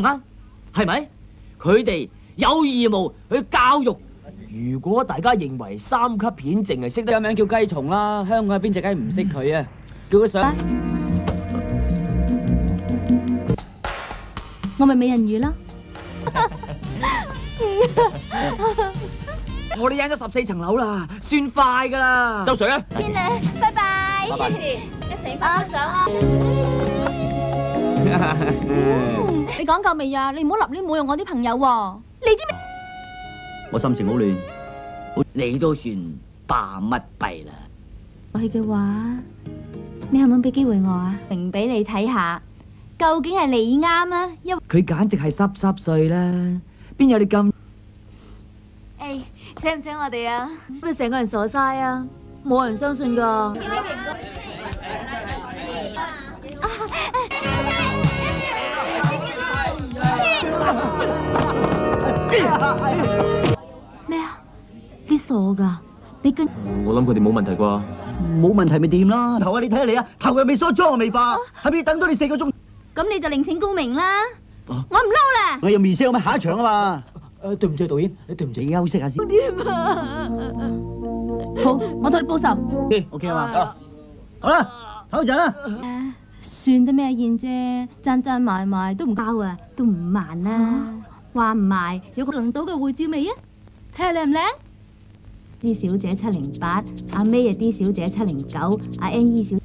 啱？係咪？佢哋有義務去教育。如果大家認為3級片淨係識得有名叫雞蟲啦，香港有邊隻雞唔識佢啊？叫佢上。我咪美人魚咯。我哋贏咗14層樓啦，算快噶啦。周 Sir 啊，見你，拜拜。拜拜。一齊拍相啊！你講夠未啊？你唔好立亂侮辱我啲朋友喎。你啲咩？我心情好亂，你都算霸乜弊啦？落去嘅話，你肯唔肯俾機會我啊？明俾你睇下，究竟係你啱啊？佢簡直係濕碎啦，邊有你咁？誒，請唔請我哋啊？你成個人傻晒啊！冇人相信噶。咩啊？你傻噶？你跟我諗佢哋冇問題啩？冇問題咪掂啦。頭啊，你睇下你啊，頭又未梳，妝又未化，係咪要等多你4個鐘？咁你就另請高明啦。我唔撈啦。我又未 sell 咩？下一場啊嘛。對唔住導演，對唔住，你休息下先。好，我同你報仇。 OK 啊嘛。好啦，唞陣啦。算得咩燕啫？爭埋埋都唔交啊，都唔慢啦。話唔埋，有個輪到嘅護照未啊？睇下靚唔靚？D 小姐708，阿 May 啊 D 小姐709，阿 NE 小。